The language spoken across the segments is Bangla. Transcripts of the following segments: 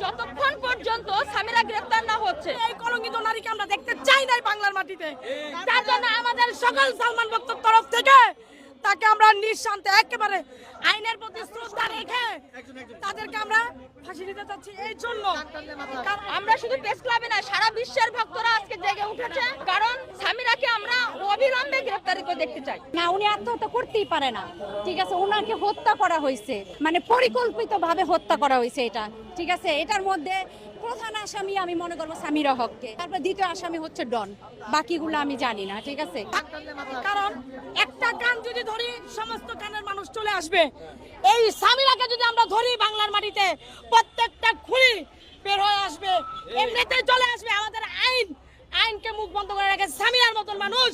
যতক্ষণ পর্যন্ত সামিরা গ্রেফতার না হচ্ছে এই কলঙ্কিত নারীকে আমরা দেখতে চাই না বাংলার মাটিতে। তার জন্য আমাদের সকল সালমান ভক্তর তরফ থেকে তাকে আমরা নিঃশান্তে একেবারে আইনের প্রতি শ্রদ্ধা রেখে তাদেরকে আমরা ফাঁসি দিতে চাচ্ছি। এই জন্য আমরা শুধু প্রেস ক্লাবে না, সারা বিশ্বের ভক্তরা আজকে জেগে উঠেছে, কারণ সামিরাকে আমরা অবিলম্বে গ্রেফতার করে দেখতে চাই। না, উনি আত্মহত্যা করতেই পারে না, ঠিক আছে, ওনাকে হত্যা করা হয়েছে, মানে পরিকল্পিতভাবে হত্যা করা হয়েছে এটা, ঠিক আছে। এটার মধ্যে প্রধান আসামি আমি মনে করবো সামিরা হককে, তারপর দ্বিতীয় আসামি হচ্ছে ডন, বাকিগুলো আমি জানি না, ঠিক আছে। কারণ একটা কান যদি ধরি সমস্ত কানের মানুষ চলে আসবে। এই সামিরাকে যদি আমরা ধরি বাংলার মাটিতে প্রত্যেকটা খুলি বের হয়ে আসবে, এমনিতেই চলে আসবে। আমাদের আইনকে মুখ বন্ধ করে রেখে সামিরার মতন মানুষ,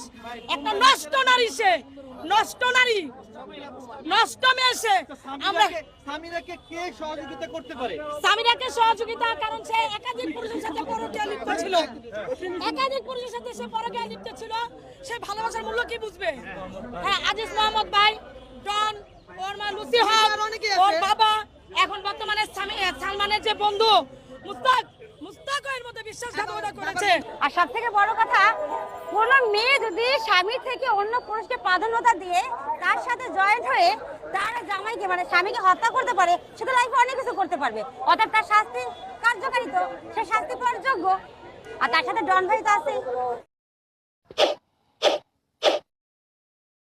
একটা নষ্ট নারী, সে নষ্ট নারী, নষ্ট মেয়ে সে। আমরা সামিরাকে কে সহযোগিতা করতে পারে? সামিরাকে সহযোগিতা, কারণ সে একাধিক পুরুষের সাথে পরকীয়া লিপ্ত ছিল, একাধিক পুরুষের সাথে সে পরকীয়া লিপ্ত ছিল। সে ভালোবাসার মূল্য কি বুঝবে? হ্যাঁ, আজিজ মোহাম্মদ ভাই, ডন, ওর মা লুসি হক, ওর বাবা, এখন বর্তমানে সালমানের যে বন্ধু মুস্তাক এর মধ্যে বিশ্বাসঘাতকতা করেছে। আর সব থেকে বড় কথা, কোন মেয়ে যদি স্বামীর থেকে অন্য পুরুষকে প্রাধান্যতা দিয়ে তার সাথে জয়েন্ট হয়ে তার জামাইকে মানে স্বামীকে হত্যা করতে পারে, সে তো লাইফে অনেক কিছু করতে পারবে, অর্থাৎ তার শাস্তি কার্যকারিত, সে শাস্তি পাওয়ার যোগ্য। আর তার সাথে ডন ভাই তো আছে।